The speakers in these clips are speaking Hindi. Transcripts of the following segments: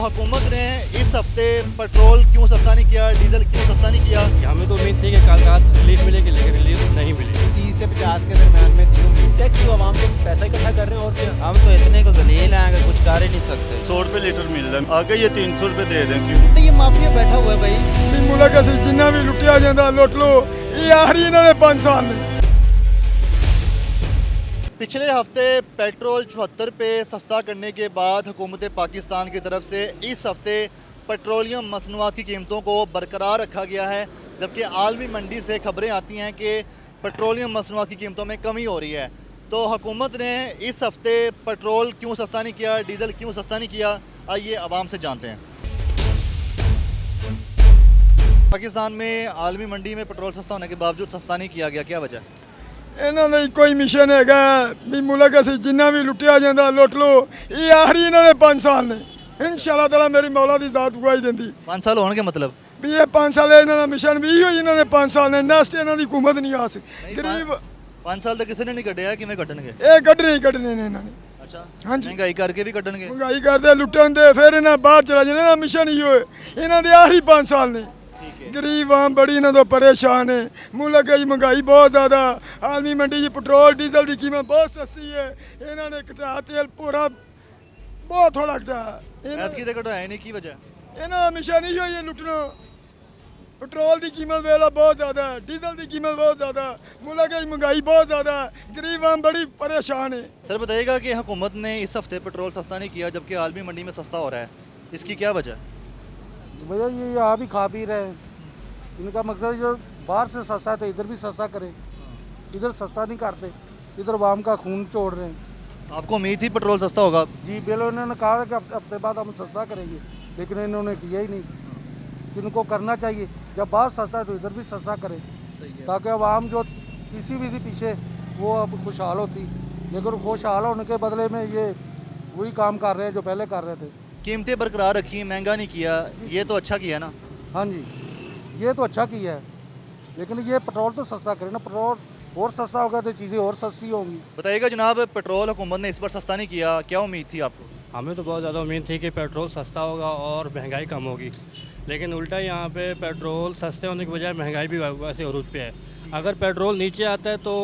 हुकूमत ने इस हफ्ते पेट्रोल क्यों सस्ता नहीं किया, डीजल क्यों सस्ता नहीं किया? हमें तो उम्मीद थी कि कल रात रिलीफ मिलेगी, लेकिन रिलीफ नहीं मिली। 30 से 50 के दरमियान में थी। टैक्स तो आवाम से पैसा इकट्ठा कर रहे हैं और क्या। हम तो इतने को जलील हैं कि कुछ कर ही नहीं सकते। 100 रुपये लीटर मिल रहा है, आगे ये 300 रुपये दे रहे हैं। क्यों? तो ये माफिया बैठा हुआ है भाई। मुल्क असी जिन्ना भी लुटिया जाता लुट लो, ये आखिरी इन्होंने 5 साल में। पिछले हफ्ते पेट्रोल 74 रुपये सस्ता करने के बाद हुकूमत पाकिस्तान की तरफ से इस हफ्ते पेट्रोलियम मसनूआत की कीमतों को बरकरार रखा गया है, जबकि आलमी मंडी से खबरें आती हैं कि पेट्रोलियम मसनूआत की कीमतों में कमी हो रही है। तो हुकूमत ने इस हफ्ते पेट्रोल क्यों सस्ता नहीं किया, डीजल क्यों सस्ता नहीं किया, आइए आवाम से जानते हैं। पाकिस्तान में आलमी मंडी में पेट्रोल सस्ता होने के बावजूद सस्ता नहीं किया गया, क्या वजह? इन्हों का कोई मिशन है भी मुल्क असी जिन्ना भी लुटिया जाता लुट लो, ये आखिरी इन्होंने 5 साल ने। इंशाअल्लाह ताला मेरी मौला की जात गवाही देंदी। 5 साल होने के मतलब भी ये 5 साल इन्होंने मिशन भी इन्होंने 5 साल ने नेक्स्ट इन्हों की हुकूमत नहीं आ सकती। गरीब 5 साल तक किसी ने नहीं कढ़िया, किमें कढ़नगे? ये कढ़ने ने इन्होंने। अच्छा, हाँ जी, महंगाई करके भी कढ़नगे। महंगाई करते लुटन दे फिर इन्हें बाहर चला जाने, मिशन ही होए इन्हों के आखिरी 5 साल ने। गरीब आम बड़ी इन्हों तो परेशान है। मुल्क की महंगाई बहुत ज़्यादा, आलमी मंडी की पेट्रोल डीजल की कीमत बहुत सस्ती है। इन्होंने घटा तेल पूरा बहुत थोड़ा घटाया। की घटाया नहीं, की वजह? इन्होंने मिशन ही होई है लुटना। पेट्रोल की कीमत वेला बहुत ज़्यादा है, डीजल की कीमत बहुत ज़्यादा है, मुल्क की महंगाई बहुत ज़्यादा है, गरीब आम बड़ी परेशान है। सर बताइएगा कि हुकूमत ने इस हफ्ते पेट्रोल सस्ता नहीं किया जबकि आलमी मंडी में सस्ता हो रहा है, इसकी क्या वजह? भैया ये यहाँ भी खा पी रहे हैं, इनका मकसद जो बाहर से सस्ता है तो इधर भी सस्ता करें, इधर सस्ता नहीं करते, इधर आवाम का खून छोड़ रहे हैं। आपको उम्मीद थी पेट्रोल सस्ता होगा? जी बिल उन्होंने कहा कि हफ्ते बाद हम सस्ता करेंगे, लेकिन इन्होंने किया ही नहीं। इनको करना चाहिए, जब बाहर सस्ता है तो इधर भी सस्ता करें, ताकि आवाम जो किसी भी पीछे वो अब खुशहाल होती, लेकिन खुशहाल होने के बदले में ये वही काम कर रहे हैं जो पहले कर रहे थे। कीमतें बरकरार रखी, महंगा नहीं किया, ये तो अच्छा किया ना? हाँ जी, ये तो अच्छा किया है, लेकिन ये पेट्रोल तो सस्ता करें ना। पेट्रोल और सस्ता होगा तो चीज़ें और सस्ती होंगी। बताइएगा जनाब, पेट्रोल हुकूमत ने इस बार सस्ता नहीं किया, क्या उम्मीद थी आपको? हमें तो बहुत ज़्यादा उम्मीद थी कि पेट्रोल सस्ता होगा और महंगाई कम होगी, लेकिन उल्टा यहाँ पे पेट्रोल सस्ते होने की बजाय महंगाई भी वैसे अरूज पे है। अगर पेट्रोल नीचे आता है तो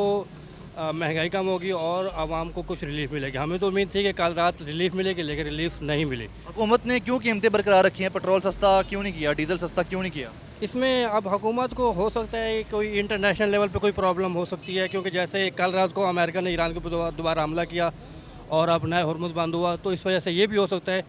महंगाई कम होगी और आवाम को कुछ रिलीफ मिलेगी। हमें तो उम्मीद थी कि कल रात रिलीफ मिलेगी, लेकिन रिलीफ नहीं मिली। हुकूमत ने क्यों कीमतें बरकरार रखी हैं? पेट्रोल सस्ता क्यों नहीं किया, डीजल सस्ता क्यों नहीं किया? इसमें अब हुकूमत को हो सकता है कोई इंटरनेशनल लेवल पे कोई प्रॉब्लम हो सकती है, क्योंकि जैसे कल रात को अमेरिका ने ईरान के ऊपर दोबारा हमला किया और अब नया हुर्मुज़ बंद हुआ, तो इस वजह से ये भी हो सकता है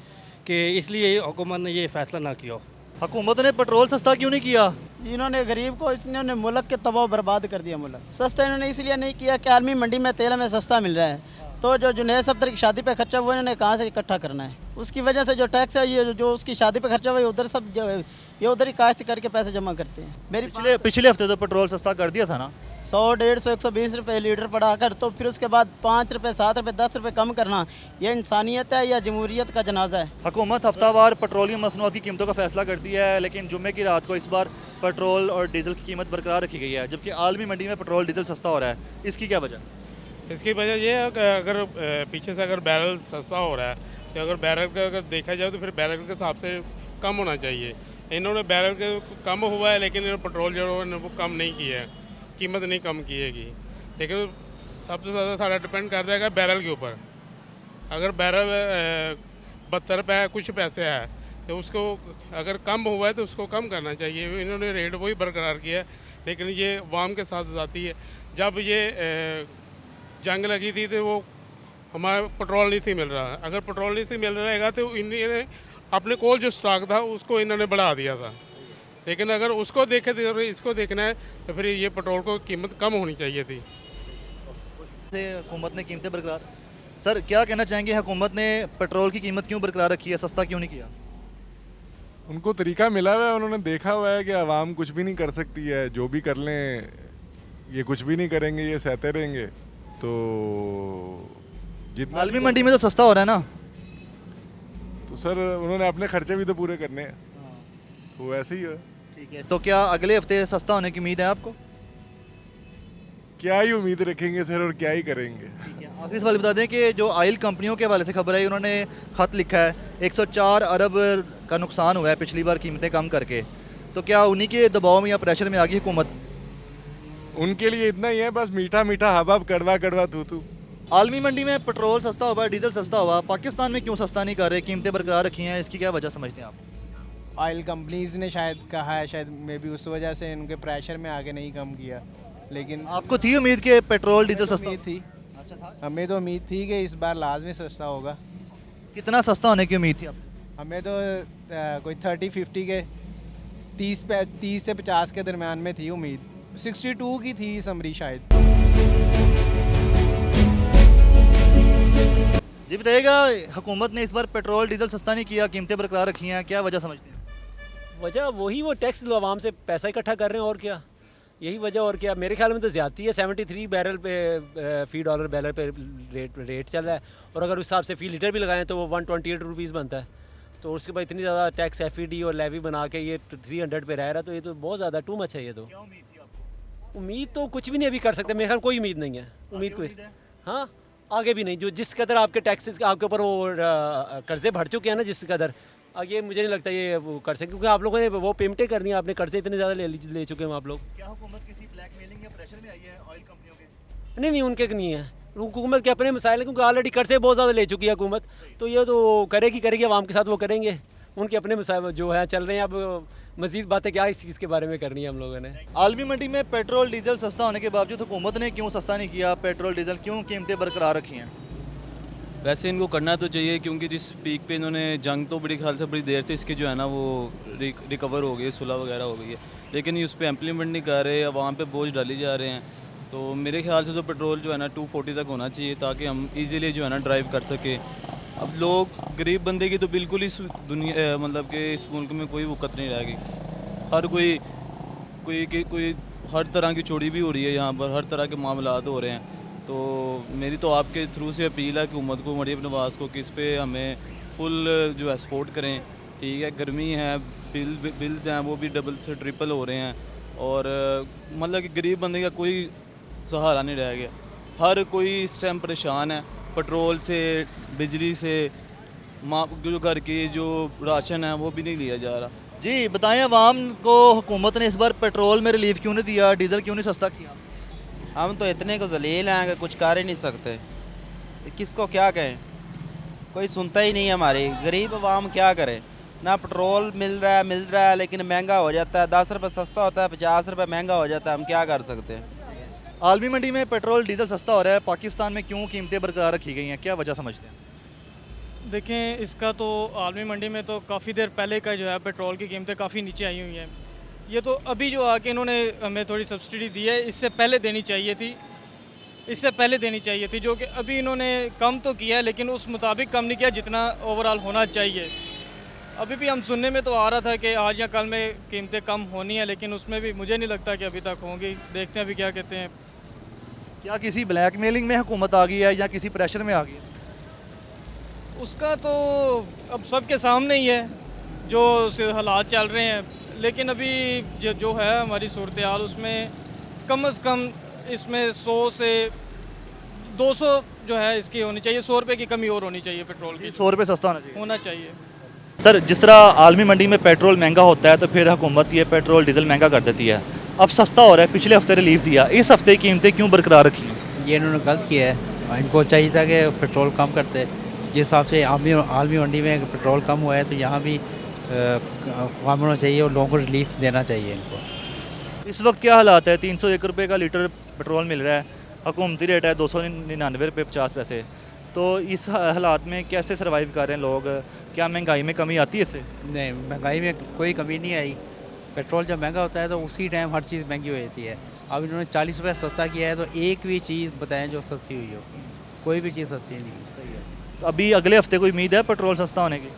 कि इसलिए हुकूमत ने ये फ़ैसला ना किया। हुकूमत ने पेट्रोल सस्ता क्यों नहीं किया? इन्होंने गरीब को, इन्होंने मुल्क के तबाह बर्बाद कर दिया। मुल्क सस्ता इन्होंने इसलिए नहीं किया कि आलमी मंडी में तेल हमें सस्ता मिल रहा है, तो जो जुनैद सफ्दर की शादी पे खर्चा हुआ इन्होंने कहाँ से इकट्ठा करना है? उसकी वजह से जो टैक्स है, ये जो उसकी शादी पे खर्चा हुआ है उधर सब ये उधर ही काश्त करके पैसे जमा करते हैं। मेरी पिछले हफ्ते तो पेट्रोल सस्ता कर दिया था ना? 100, 150, 120 रुपये लीटर बढ़ाकर, तो फिर उसके बाद 5 रुपये, 7 रुपये, 10 रुपये कम करना, ये इंसानियत है या जमहूरियत का जनाजा है? हुकूमत हफ्तावार पेट्रोलियम मसनूआत की कीमतों का फैसला करती है, लेकिन जुम्मे की रात को इस बार पेट्रोल और डीजल की कीमत बरकरार रखी गई है, जबकि आलमी मंडी में पेट्रोल डीजल सस्ता हो रहा है, इसकी क्या वजह? इसकी वजह यह है कि अगर पीछे से अगर बैरल सस्ता हो रहा है तो अगर बैरल का अगर देखा जाए तो फिर बैरल के हिसाब से कम होना चाहिए। इन्होंने बैरल के कम हुआ है, लेकिन इन्होंने पेट्रोल जो है वो कम नहीं किया है, कीमत नहीं कम किएगी। लेकिन सबसे ज़्यादा सारा डिपेंड कर जाएगा बैरल के ऊपर। अगर बैरल 72 रुपये कुछ पैसे है तो उसको अगर कम हुआ है तो उसको कम करना चाहिए। इन्होंने रेट वही बरकरार किया है, लेकिन ये वाम के साथ जाती है। जब ये जंग लगी थी तो वो हमारा पेट्रोल नहीं थी मिल रहा। अगर पेट्रोल नहीं थी मिल रहेगा तो इन्होंने अपने कोल जो स्टॉक था उसको इन्होंने बढ़ा दिया था, लेकिन अगर उसको देखे तो इसको देखना है तो फिर ये पेट्रोल को कीमत कम होनी चाहिए थी। हुकूमत ने कीमतें बरकरार, सर क्या कहना चाहेंगे, हुकूमत ने पेट्रोल की कीमत क्यों बरकरार रखी है, सस्ता क्यों नहीं किया? उनको तरीका मिला हुआ है, उन्होंने देखा हुआ है कि आवाम कुछ भी नहीं कर सकती है, जो भी कर लें ये कुछ भी नहीं करेंगे, ये सहते रहेंगे। तो जितना आलमी मंडी में तो सस्ता हो रहा है ना? तो सर उन्होंने अपने खर्चे भी तो पूरे करने हैं, तो ऐसे ही है। ठीक है, तो क्या अगले हफ्ते सस्ता होने की उम्मीद है आपको? क्या ही उम्मीद रखेंगे सर, और क्या ही करेंगे। ठीक है, आखिरी सवाल बता दें कि जो ऑयल कंपनियों के हवाले से खबर है, उन्होंने ख़त लिखा है 104 अरब का नुकसान हुआ है पिछली बार कीमतें कम करके, तो क्या उन्हीं के दबाव में या प्रेशर में आ गई हुकूमत? उनके लिए इतना ही है, बस मीठा मीठा हबब कड़वा कड़वा तू तू। आलमी मंडी में पेट्रोल सस्ता हुआ, डीजल सस्ता हुआ, पाकिस्तान में क्यों सस्ता नहीं कर रहे, कीमतें बरकरार रखी हैं, इसकी क्या वजह समझते हैं आप? ऑयल कंपनीज ने शायद कहा है, शायद मे बी उस वजह से उनके प्रेशर में आगे नहीं कम किया, लेकिन आपको थी उम्मीद कि पेट्रोल डीजल सस्ता? उम्मीद थी, अच्छा था। हमें तो उम्मीद थी कि इस बार लाजमी सस्ता होगा। कितना सस्ता होने की उम्मीद थी आपको? हमें तो कोई 30-50 के 30 से 50 के दरमियान में थी उम्मीद, 62 की थी समरी शायद। जी बताइएगा, हुकूमत ने इस बार पेट्रोल डीजल सस्ता नहीं किया, कीमतें बरकरार रखी हैं, क्या वजह समझते हैं? वजह वही वो टैक्स आवाम से पैसा इकट्ठा कर रहे हैं, और क्या, यही वजह। और क्या, मेरे ख्याल में तो ज़्यादती है। 73 बैरल पे $1 बैरल पे रेट चल रहा है, और अगर उस हिसाब से फ़ी लीटर भी लगाएं तो वो 128 रुपीज़ बनता है। तो उसके बाद इतनी ज़्यादा टैक्स FED और लेवी बना के ये 300 पे रह रहा है, तो ये तो बहुत ज़्यादा टू मच है। ये तो उम्मीद तो कुछ भी नहीं अभी कर सकते, मेरे ख्याल कोई उम्मीद नहीं है। उम्मीद कोई, हाँ, आगे भी नहीं। जो जिस कदर आपके टैक्सेस आपके ऊपर वो कर्जे बढ़ चुके हैं ना, जिस कदर, आगे मुझे नहीं लगता ये वो कर सकें, क्योंकि आप लोगों ने वो पेमेंटें करनी है, आपने कर्जे इतने ज़्यादा ले चुके हैं आप लोग। क्या हुकूमत किसी ब्लैकमेलिंग या प्रेशर में आई है ऑयल कंपनियों के? नहीं, उनके नहीं है, हुकूमत के अपने मसाइल हैं, क्योंकि ऑलरेडी कर्जे बहुत ज़्यादा ले चुकी है हुकूमत, तो ये तो करेगी आवाम के साथ, वो करेंगे। उनके अपने मसाइल जो है चल रहे हैं। अब मज़ीद बातें क्या इस चीज़ के बारे में करनी है हम लोगों ने। आलमी मंडी में पेट्रोल डीजल सस्ता होने के बावजूद हुकूमत ने क्यों सस्ता नहीं किया पेट्रोल डीजल, क्यों कीमतें बरकरार रखी हैं? वैसे इनको करना तो चाहिए, क्योंकि जिस पीक पे इन्होंने जंग तो बड़ी ख्याल से बड़ी देर से इसके जो है ना वो रिकवर हो गई, सुलह वगैरह हो गई है, लेकिन ये उस पर इम्प्लीमेंट नहीं कर रहे, आवाम पे बोझ डाली जा रहे हैं। तो मेरे ख्याल से तो पेट्रोल जो है ना 240 तक होना चाहिए, ताकि हम इजीली जो है ना ड्राइव कर सके। अब लोग, गरीब बंदे की तो बिल्कुल इस दुनिया मतलब कि इस मुल्क में कोई वक़्त नहीं रहेगी। हर कोई हर तरह की चोरी भी हो रही है यहाँ पर, हर तरह के मामलात हो रहे हैं। तो मेरी तो आपके थ्रू से अपील है कि हुकूमत को, मरीम नवाज़ को, कि इस पर हमें फुल जो है सपोर्ट करें। ठीक है, गर्मी है, बिल्स हैं वो भी डबल से ट्रिपल हो रहे हैं, और मतलब कि गरीब बंदे का कोई सहारा नहीं रह गया। हर कोई इस टाइम परेशान है, पेट्रोल से, बिजली से, जो घर की जो राशन है वो भी नहीं लिया जा रहा। जी बताएं, अवाम को हुकूमत ने इस बार पेट्रोल में रिलीफ क्यों नहीं दिया, डीजल क्यों नहीं सस्ता किया? हम तो इतने को जलील हैं कि कुछ कर ही नहीं सकते, किसको क्या कहें, कोई सुनता ही नहीं है। हमारी गरीब आवाम क्या करे, ना पेट्रोल मिल रहा है लेकिन महंगा हो जाता है। 10 रुपये सस्ता होता है, 50 रुपये महंगा हो जाता है, हम क्या कर सकते हैं? आलमी मंडी में पेट्रोल डीजल सस्ता हो रहा है, पाकिस्तान में क्यों कीमतें बरकरार रखी गई हैं, क्या वजह समझते हैं? देखें, इसका तो आलमी मंडी में तो काफ़ी देर पहले का जो है पेट्रोल की कीमतें काफ़ी नीचे आई हुई हैं। ये तो अभी जो आके इन्होंने हमें थोड़ी सब्सिडी दी है, इससे पहले देनी चाहिए थी, जो कि अभी इन्होंने कम तो किया है, लेकिन उस मुताबिक कम नहीं किया जितना ओवरऑल होना चाहिए। अभी भी हम सुनने में तो आ रहा था कि आज या कल में कीमतें कम होनी है, लेकिन उसमें भी मुझे नहीं लगता कि अभी तक होंगी। देखते हैं अभी क्या कहते हैं। क्या किसी ब्लैकमेलिंग में हुकूमत आ गई है या किसी प्रेशर में आ गई है? उसका तो अब सबके सामने ही है जो हालात चल रहे हैं, लेकिन अभी जो है हमारी सूरत हाल, उसमें कम से कम इसमें 100 से 200 जो है इसकी होनी चाहिए, 100 रुपये की कमी और होनी चाहिए पेट्रोल की। 100 रुपये सस्ता होना चाहिए। सर, जिस तरह आलमी मंडी में पेट्रोल महंगा होता है तो फिर हुकूमत ये पेट्रोल डीजल महंगा कर देती है। अब सस्ता हो रहा है, पिछले हफ्ते रिलीफ दिया, इस हफ्ते कीमतें क्यों बरकरार रखी हैं? ये इन्होंने गलत किया है, इनको चाहिए था कि पेट्रोल कम करते। जिस हिसाब से आलमी मंडी में पेट्रोल कम हुआ है तो यहाँ भी कम होना चाहिए और लोगों को रिलीफ देना चाहिए इनको। इस वक्त क्या हालात है? 301 रुपये का लीटर पेट्रोल मिल रहा है, हुकूमती रेट है 299 रुपये 50 पैसे। तो इस हालात में कैसे सर्वाइव कर रहे हैं लोग? क्या महंगाई में कमी आती है इससे? नहीं, महंगाई में कोई कमी नहीं आई। पेट्रोल जब महंगा होता है तो उसी टाइम हर चीज़ महंगी हो जाती है। अब इन्होंने 40 रुपये सस्ता किया है, तो एक भी चीज़ बताएं जो सस्ती हुई हो, कोई भी चीज़ सस्ती नहीं है। सही है। तो अभी अगले हफ्ते कोई उम्मीद है पेट्रोल सस्ता होने की?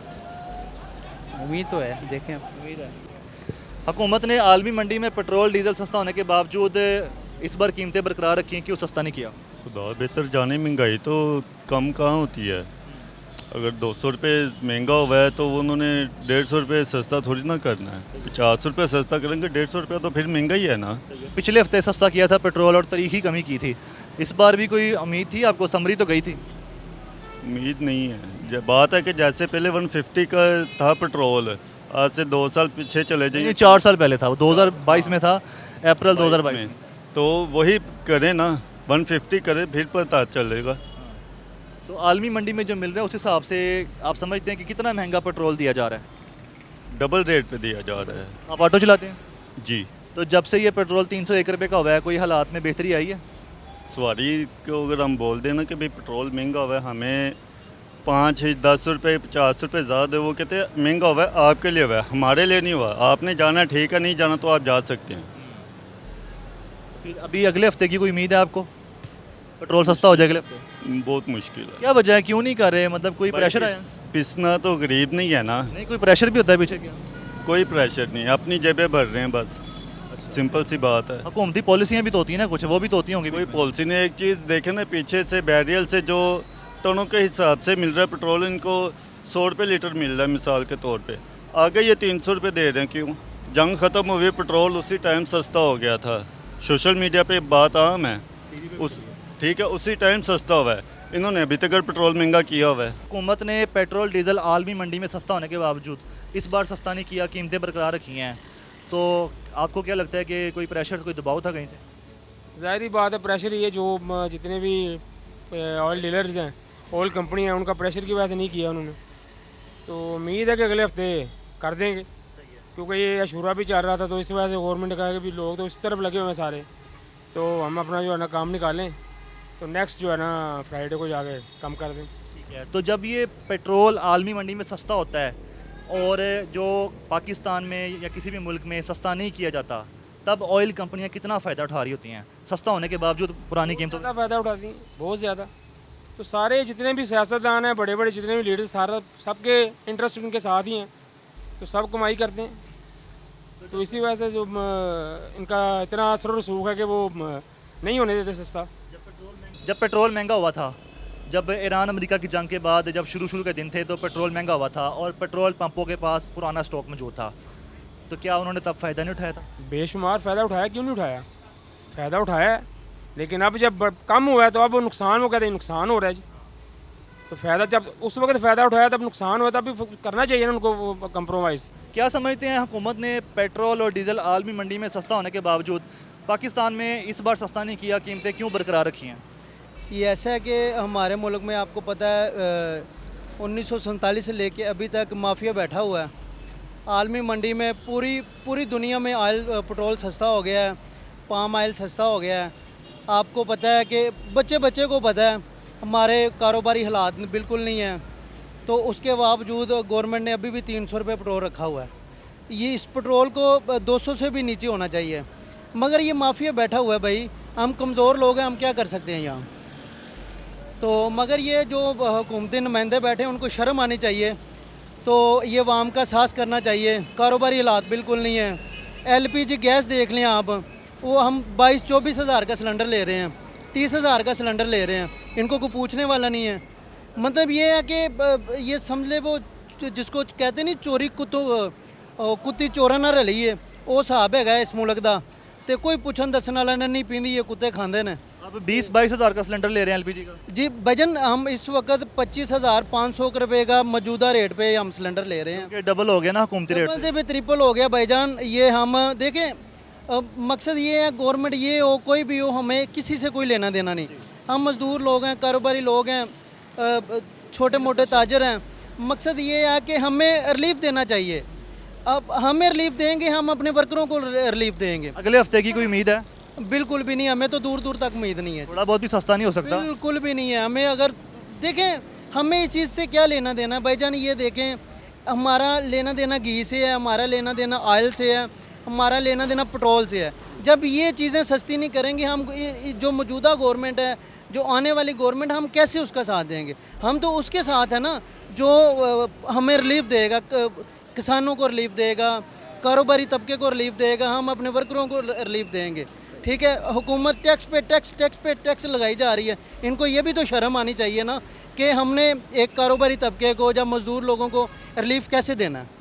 उम्मीद तो है, देखें। उम्मीद है। हुकूमत ने आलमी मंडी में पेट्रोल डीजल सस्ता होने के बावजूद इस बार कीमतें बरकरार रखी हैं, क्यों सस्ता नहीं किया? खुदा बेहतर जाने, महंगाई तो कम कहाँ होती है। अगर 200 रुपये महंगा हुआ है तो उन्होंने 150 रुपये सस्ता थोड़ी ना करना है। 50 रुपये सस्ता करेंगे, 150 रुपये तो फिर महंगा ही है ना। पिछले हफ्ते सस्ता किया था पेट्रोल और तारीखी कमी की थी, इस बार भी कोई उम्मीद थी आपको? समरी तो गई थी। उम्मीद नहीं है। जब बात है कि जैसे पहले 150 का था पेट्रोल, आज से 2 साल पीछे चले जाइए, 4 साल पहले था, वो 2022 में था, अप्रैल 2022 में। तो वही करें ना, 150 करें, फिर पता चलेगा। तो आलमी मंडी में जो मिल रहा है उस हिसाब से आप समझते हैं कि कितना महंगा पेट्रोल दिया जा रहा है? डबल रेट पे दिया जा रहा है। आप ऑटो चलाते हैं? जी। तो जब से ये पेट्रोल 301 रुपये का हुआ है, कोई हालात में बेहतरी आई है? सवारी को अगर हम बोल दें ना कि भाई पेट्रोल महंगा हुआ है, हमें 5 10 रुपये 50 रुपये ज़्यादा, वो कहते हैं महंगा हुआ है, आपके लिए हुआ है, हमारे लिए नहीं हुआ। आपने जाना ठीक है, नहीं जाना तो आप जा सकते हैं। फिर अभी अगले हफ्ते की कोई उम्मीद है आपको, पेट्रोल सस्ता हो जाए अगले हफ्ते? बहुत मुश्किल है। क्या वजह है, क्यों नहीं कर रहे? मतलब कोई प्रेशर आया? पिसना तो गरीब नहीं है ना। नहीं, कोई प्रेशर भी होता है पीछे? क्या कोई प्रेशर नहीं, अपनी जेबें भर रहे हैं बस, सिंपल सी बात है। हुकूमती पॉलिसियाँ भी तो होती हैं ना, कुछ वो भी तो होती होंगी। कोई पॉलिसी ने एक चीज़ देखे ना, पीछे से बैरियल से जो टनों के हिसाब से मिल रहा है पेट्रोल, इनको 100 रुपये लीटर मिल रहा है मिसाल के तौर पे, आगे ये 300 रुपये दे रहे हैं। क्यों? जंग ख़त्म हुई, पेट्रोल उसी टाइम सस्ता हो गया था। सोशल मीडिया पे बात आम है, उस ठीक है, उसी टाइम सस्ता हुआ है। इन्होंने अभी तक पेट्रोल महंगा किया हुआ है। हुकूमत ने पेट्रोल डीजल आलमी मंडी में सस्ता होने के बावजूद इस बार सस्ता नहीं किया, कीमतें बरकरार रखी हैं। तो आपको क्या लगता है कि कोई प्रेशर, कोई दबाव था कहीं से? ज़ाहिर बात है, प्रेशर ये जो जितने भी ऑयल डीलर्स हैं, ऑयल कंपनी हैं, उनका प्रेशर की वजह से नहीं किया उन्होंने। तो उम्मीद है कि अगले हफ्ते कर देंगे, क्योंकि ये अशूरा भी चल रहा था, तो इस वजह से गवर्नमेंट का कि भी लोग तो इस तरफ लगे हुए हैं सारे, तो हम अपना जो है ना काम निकालें, तो नेक्स्ट जो है ना फ्राइडे को जाके कम कर दें। ठीक है। तो जब ये पेट्रोल आलमी मंडी में सस्ता होता है और जो पाकिस्तान में या किसी भी मुल्क में सस्ता नहीं किया जाता, तब ऑयल कंपनियां कितना फ़ायदा उठा रही होती हैं सस्ता होने के बावजूद पुरानी कीमतों का? फ़ायदा उठाती हैं बहुत ज़्यादा। तो सारे जितने भी सियासतदान हैं, बड़े बड़े जितने भी लीडर्स, सारा सबके इंटरेस्ट उनके साथ ही हैं, तो सब कमाई करते हैं। तो इसी वजह से जो इनका इतना असर रसूख है कि वो नहीं होने देते सस्ता। जब पेट्रोल महंगा हुआ था, जब ईरान अमेरिका की जंग के बाद जब शुरू के दिन थे, तो पेट्रोल महंगा हुआ था और पेट्रोल पंपों के पास पुराना स्टॉक मौजूद था, तो क्या उन्होंने तब फ़ायदा नहीं उठाया था? बेशुमार फ़ायदा उठाया, क्यों नहीं उठाया? फ़ायदा उठाया है, लेकिन अब जब कम हुआ है तो अब वो नुकसान, वो कहते हैं नुकसान हो रहा है जी। तो फ़ायदा जब उस वक्त फ़ायदा उठाया, तब नुकसान हुआ, तब भी करना चाहिए ना उनको कंप्रोमाइज़। क्या समझते हैं हुकूमत ने पेट्रोल और डीजल आलमी मंडी में सस्ता होने के बावजूद पाकिस्तान में इस बार सस्ता नहीं किया, कीमतें क्यों बरकरार रखी हैं? ये ऐसा है कि हमारे मुल्क में आपको पता है 1947 से लेके अभी तक माफिया बैठा हुआ है। आलमी मंडी में पूरी दुनिया में ऑयल पेट्रोल सस्ता हो गया है, पाम ऑयल सस्ता हो गया है। आपको पता है कि बच्चे को पता है हमारे कारोबारी हालात बिल्कुल नहीं है, तो उसके बावजूद गवर्नमेंट ने अभी भी 300 रुपये पेट्रोल रखा हुआ है। ये इस पेट्रोल को 200 से भी नीचे होना चाहिए, मगर ये माफिया बैठा हुआ है। भाई हम कमज़ोर लोग हैं, हम क्या कर सकते हैं यहाँ? तो मगर ये जो हुकूमती नुमाइंदे बैठे हैं, उनको शर्म आनी चाहिए। तो ये वाम का साहस करना चाहिए। कारोबारी हालात बिल्कुल नहीं है। LPG गैस देख लें आप, वो हम 22-24 हज़ार का सिलेंडर ले रहे हैं, 30 हज़ार का सिलेंडर ले रहे हैं, इनको कोई पूछने वाला नहीं है। मतलब ये है कि ये समझ ले वो जिसको कहते नहीं चोरी कुत्ती चोरा ना रली है, वो हिसाब है इस मुल्क का। तो कोई पुछन दसन वाला नहीं पींदी, ये कुत्ते खाते हैं। अब 20-22 हज़ार का सिलेंडर ले रहे हैं LPG का जी। वजन हम इस वक्त 25,500 रुपये का मौजूदा रेट पे हम सिलेंडर ले रहे हैं। डबल हो गया ना हुकूमती रेट से भी ट्रिपल हो गया भाईजान। ये हम देखें, मकसद ये है गवर्नमेंट ये हो कोई भी हो, हमें किसी से कोई लेना देना नहीं। हम मजदूर लोग हैं, कारोबारी लोग हैं, छोटे मोटे ताजर हैं। मकसद ये है कि हमें रिलीफ देना चाहिए। अब हमें रिलीफ देंगे, हम अपने वर्करों को रिलीफ देंगे। अगले हफ्ते की कोई उम्मीद है? बिल्कुल भी नहीं, हमें तो दूर दूर तक उम्मीद नहीं है। थोड़ा बहुत भी सस्ता नहीं हो सकता? बिल्कुल भी नहीं है। हमें अगर देखें, हमें इस चीज़ से क्या लेना देना भाईजान? ये देखें, हमारा लेना देना घी से है, हमारा लेना देना ऑयल से है, हमारा लेना देना पेट्रोल से है। जब ये चीज़ें सस्ती नहीं करेंगे, हम जो मौजूदा गवर्नमेंट है, जो आने वाली गवर्नमेंट, हम कैसे उसका साथ देंगे? हम तो उसके साथ है ना जो हमें रिलीफ देगा, किसानों को रिलीफ देगा, कारोबारी तबके को रिलीफ देगा, हम अपने वर्करों को रिलीफ देंगे। ठीक है, हुकूमत टैक्स पे टैक्स लगाई जा रही है। इनको ये भी तो शर्म आनी चाहिए ना कि हमने एक कारोबारी तबके को या मज़दूर लोगों को रिलीफ कैसे देना है।